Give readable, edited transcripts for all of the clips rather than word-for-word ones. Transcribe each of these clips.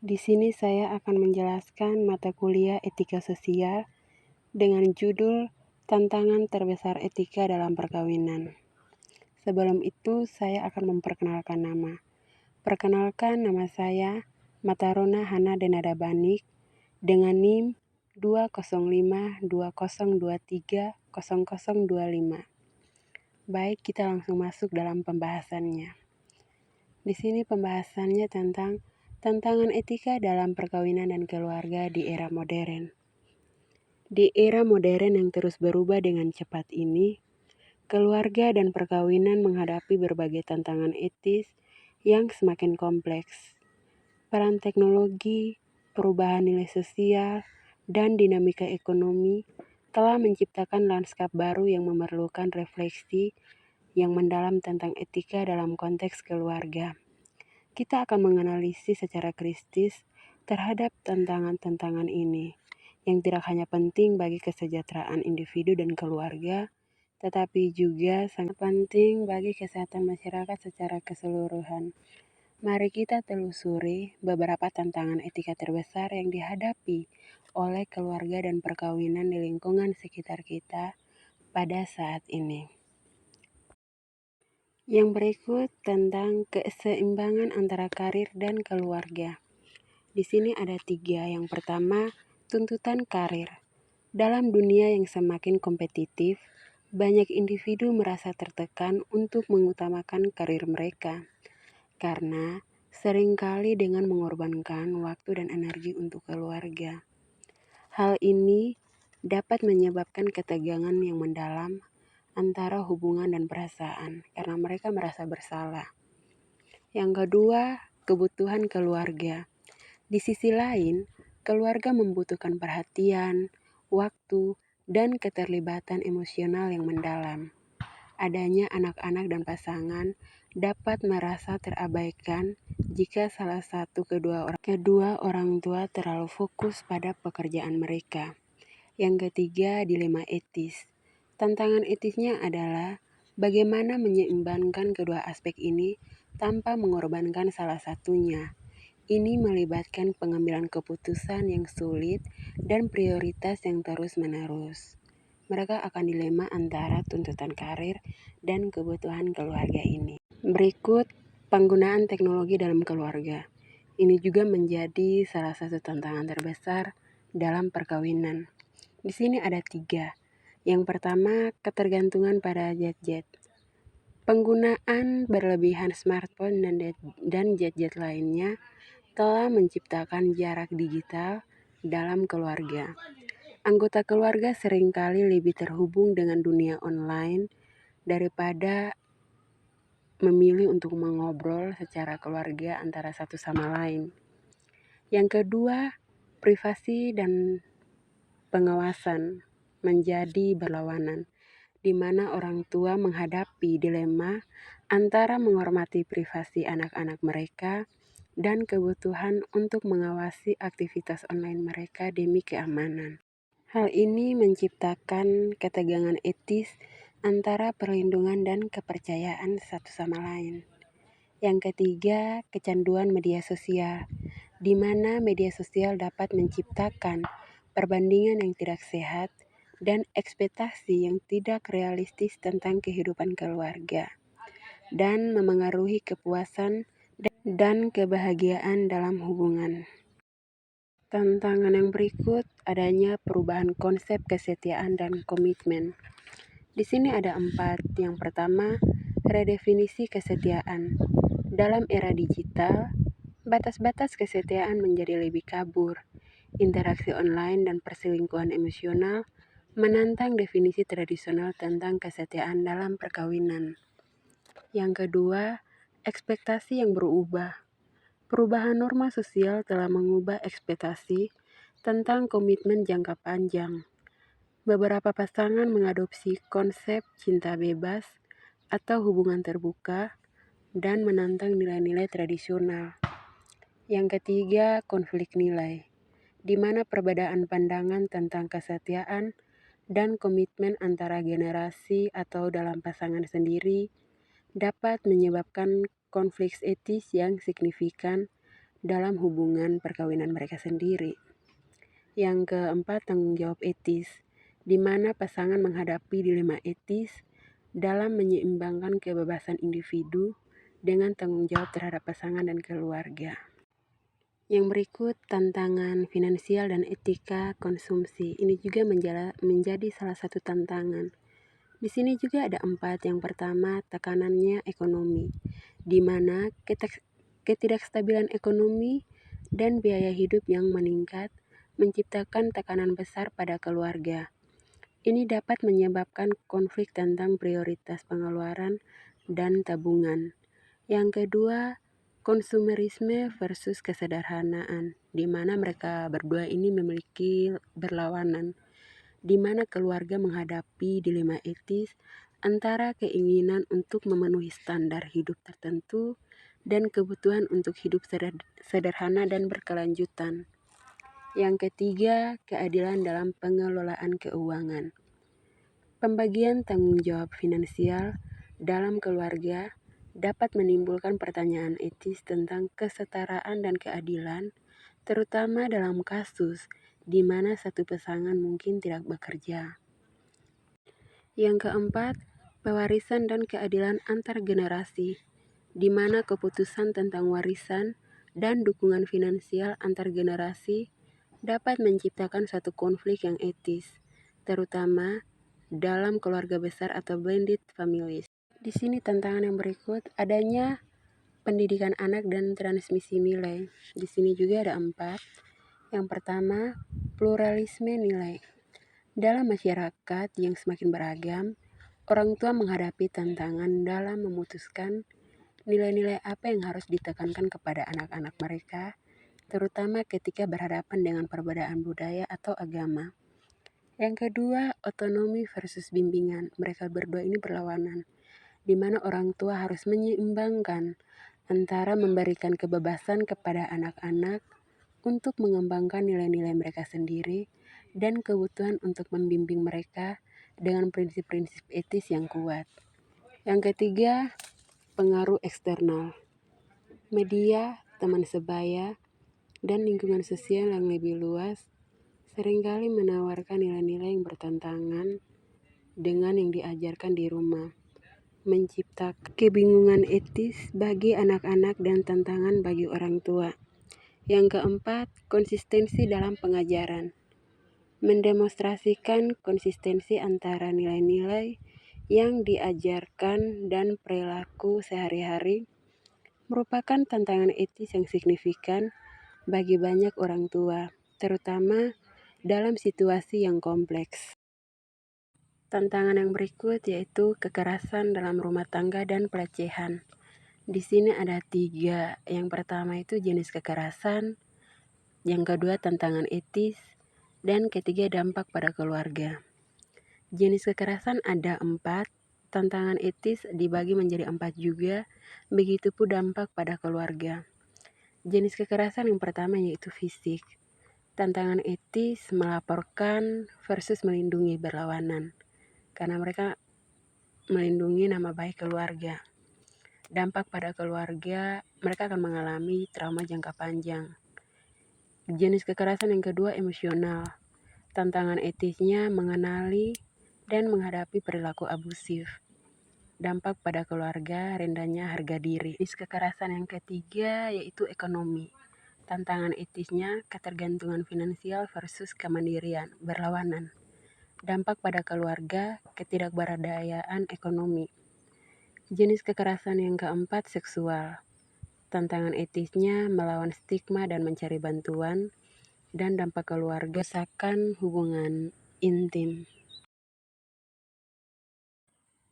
Di sini saya akan menjelaskan mata kuliah Etika Sosial dengan judul Tantangan Terbesar Etika dalam Perkawinan. Sebelum itu, saya akan memperkenalkan nama. Perkenalkan, nama saya Matarona Hana Denada Banik dengan NIM 20520230025. Baik, kita langsung masuk dalam pembahasannya. Di sini pembahasannya tentang tantangan etika dalam perkawinan dan keluarga di era modern. Di era modern yang terus berubah dengan cepat ini, keluarga dan perkawinan menghadapi berbagai tantangan etis yang semakin kompleks. Peran teknologi, perubahan nilai sosial, dan dinamika ekonomi telah menciptakan lanskap baru yang memerlukan refleksi yang mendalam tentang etika dalam konteks keluarga. Kita akan menganalisis secara kritis terhadap tantangan-tantangan ini, yang tidak hanya penting bagi kesejahteraan individu dan keluarga, tetapi juga sangat penting bagi kesehatan masyarakat secara keseluruhan. Mari kita telusuri beberapa tantangan etika terbesar yang dihadapi oleh keluarga dan perkawinan di lingkungan sekitar kita pada saat ini. Yang berikut tentang keseimbangan antara karir dan keluarga. Di sini ada 3. Yang pertama, tuntutan karir. Dalam dunia yang semakin kompetitif, banyak individu merasa tertekan untuk mengutamakan karir mereka, karena seringkali dengan mengorbankan waktu dan energi untuk keluarga. Hal ini dapat menyebabkan ketegangan yang mendalam antara hubungan dan perasaan, karena mereka merasa bersalah. Yang kedua, kebutuhan keluarga. Di sisi lain, keluarga membutuhkan perhatian, waktu, dan keterlibatan emosional yang mendalam. Adanya anak-anak dan pasangan dapat merasa terabaikan jika salah satu kedua orang tua terlalu fokus pada pekerjaan mereka. Yang ketiga, dilema etis. Tantangan etisnya adalah bagaimana menyeimbangkan kedua aspek ini tanpa mengorbankan salah satunya. Ini melibatkan pengambilan keputusan yang sulit dan prioritas yang terus-menerus. Mereka akan dilema antara tuntutan karir dan kebutuhan keluarga ini. Berikut penggunaan teknologi dalam keluarga. Ini juga menjadi salah satu tantangan terbesar dalam perkawinan. Di sini ada 3. Yang pertama, ketergantungan pada gadget. Penggunaan berlebihan smartphone dan gadget lainnya telah menciptakan jarak digital dalam keluarga. Anggota keluarga seringkali lebih terhubung dengan dunia online daripada memilih untuk mengobrol secara keluarga antara satu sama lain. Yang kedua, privasi dan pengawasan menjadi berlawanan, di mana orang tua menghadapi dilema antara menghormati privasi anak-anak mereka dan kebutuhan untuk mengawasi aktivitas online mereka demi keamanan. Hal ini menciptakan ketegangan etis antara perlindungan dan kepercayaan satu sama lain. Yang ketiga, kecanduan media sosial, di mana media sosial dapat menciptakan perbandingan yang tidak sehat dan ekspektasi yang tidak realistis tentang kehidupan keluarga, dan memengaruhi kepuasan dan kebahagiaan dalam hubungan. Tantangan yang berikut adanya perubahan konsep kesetiaan dan komitmen. Di sini ada 4. Yang pertama, redefinisi kesetiaan. Dalam era digital, batas-batas kesetiaan menjadi lebih kabur. Interaksi online dan perselingkuhan emosional menantang definisi tradisional tentang kesetiaan dalam perkawinan. Yang kedua, ekspektasi yang berubah. Perubahan norma sosial telah mengubah ekspektasi tentang komitmen jangka panjang. Beberapa pasangan mengadopsi konsep cinta bebas atau hubungan terbuka dan menantang nilai-nilai tradisional. Yang ketiga, konflik nilai, di mana perbedaan pandangan tentang kesetiaan dan komitmen antara generasi atau dalam pasangan sendiri dapat menyebabkan konflik etis yang signifikan dalam hubungan perkawinan mereka sendiri. Yang keempat, tanggung jawab etis, di mana pasangan menghadapi dilema etis dalam menyeimbangkan kebebasan individu dengan tanggung jawab terhadap pasangan dan keluarga. Yang berikut, tantangan finansial dan etika konsumsi. Ini juga menjadi salah satu tantangan. Di sini juga ada 4. Yang pertama, tekanannya ekonomi, di mana ketidakstabilan ekonomi dan biaya hidup yang meningkat menciptakan tekanan besar pada keluarga. Ini dapat menyebabkan konflik tentang prioritas pengeluaran dan tabungan. Yang kedua, konsumerisme versus kesederhanaan, di mana mereka berdua ini memiliki berlawanan, di mana keluarga menghadapi dilema etis antara keinginan untuk memenuhi standar hidup tertentu dan kebutuhan untuk hidup sederhana dan berkelanjutan. Yang ketiga, keadilan dalam pengelolaan keuangan. Pembagian tanggung jawab finansial dalam keluarga dapat menimbulkan pertanyaan etis tentang kesetaraan dan keadilan, terutama dalam kasus di mana satu pasangan mungkin tidak bekerja. Yang keempat, pewarisan dan keadilan antar generasi, di mana keputusan tentang warisan dan dukungan finansial antar generasi dapat menciptakan suatu konflik yang etis, terutama dalam keluarga besar atau blended families. Di sini tantangan yang berikut, adanya pendidikan anak dan transmisi nilai. Di sini juga ada 4. Yang pertama, pluralisme nilai. Dalam masyarakat yang semakin beragam, orang tua menghadapi tantangan dalam memutuskan nilai-nilai apa yang harus ditekankan kepada anak-anak mereka, terutama ketika berhadapan dengan perbedaan budaya atau agama. Yang kedua, otonomi versus bimbingan. Mereka berdua ini berlawanan, di mana orang tua harus menyeimbangkan antara memberikan kebebasan kepada anak-anak untuk mengembangkan nilai-nilai mereka sendiri dan kebutuhan untuk membimbing mereka dengan prinsip-prinsip etis yang kuat. Yang ketiga, pengaruh eksternal. Media, teman sebaya, dan lingkungan sosial yang lebih luas seringkali menawarkan nilai-nilai yang bertentangan dengan yang diajarkan di rumah, menciptakan kebingungan etis bagi anak-anak dan tantangan bagi orang tua. Yang keempat, konsistensi dalam pengajaran. Mendemonstrasikan konsistensi antara nilai-nilai yang diajarkan dan perilaku sehari-hari merupakan tantangan etis yang signifikan bagi banyak orang tua, terutama dalam situasi yang kompleks. Tantangan yang berikut yaitu kekerasan dalam rumah tangga dan pelecehan. Di sini ada 3. Yang pertama itu jenis kekerasan, yang kedua tantangan etis, dan ketiga dampak pada keluarga. Jenis kekerasan ada 4, tantangan etis dibagi menjadi 4 juga, begitupun dampak pada keluarga. Jenis kekerasan yang pertama yaitu fisik. Tantangan etis melaporkan versus melindungi berlawanan, karena mereka melindungi nama baik keluarga. Dampak pada keluarga, mereka akan mengalami trauma jangka panjang. Jenis kekerasan yang kedua emosional. Tantangan etisnya mengenali dan menghadapi perilaku abusif. Dampak pada keluarga, rendahnya harga diri. Jenis kekerasan yang ketiga yaitu ekonomi. Tantangan etisnya ketergantungan finansial versus kemandirian, berlawanan. Dampak pada keluarga, ketidakberdayaan ekonomi. Jenis kekerasan yang keempat, seksual. Tantangan etisnya melawan stigma dan mencari bantuan, dan dampak keluarga, kerusakan hubungan intim.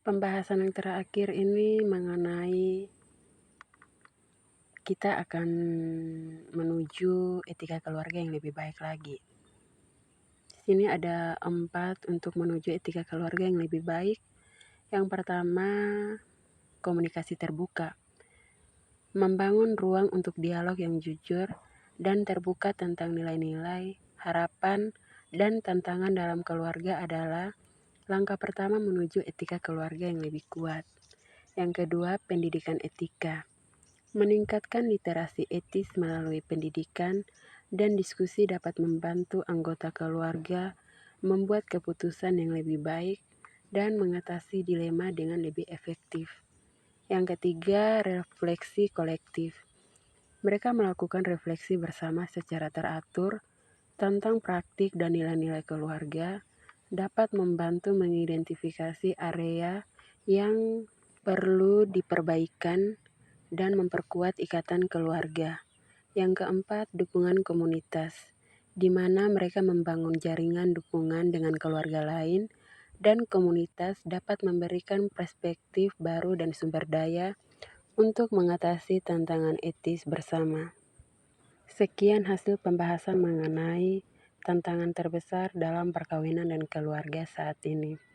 Pembahasan yang terakhir ini mengenai kita akan menuju etika keluarga yang lebih baik lagi. Sini ada 4 untuk menuju etika keluarga yang lebih baik. Yang pertama, komunikasi terbuka. Membangun ruang untuk dialog yang jujur dan terbuka tentang nilai-nilai, harapan, dan tantangan dalam keluarga adalah langkah pertama menuju etika keluarga yang lebih kuat. Yang kedua, pendidikan etika. Meningkatkan literasi etis melalui pendidikan dan diskusi dapat membantu anggota keluarga membuat keputusan yang lebih baik dan mengatasi dilema dengan lebih efektif. Yang ketiga, refleksi kolektif. Mereka melakukan refleksi bersama secara teratur tentang praktik dan nilai-nilai keluarga, dapat membantu mengidentifikasi area yang perlu diperbaikan dan memperkuat ikatan keluarga. Yang keempat, dukungan komunitas, di mana mereka membangun jaringan dukungan dengan keluarga lain dan komunitas dapat memberikan perspektif baru dan sumber daya untuk mengatasi tantangan etis bersama. Sekian hasil pembahasan mengenai tantangan terbesar dalam perkawinan dan keluarga saat ini.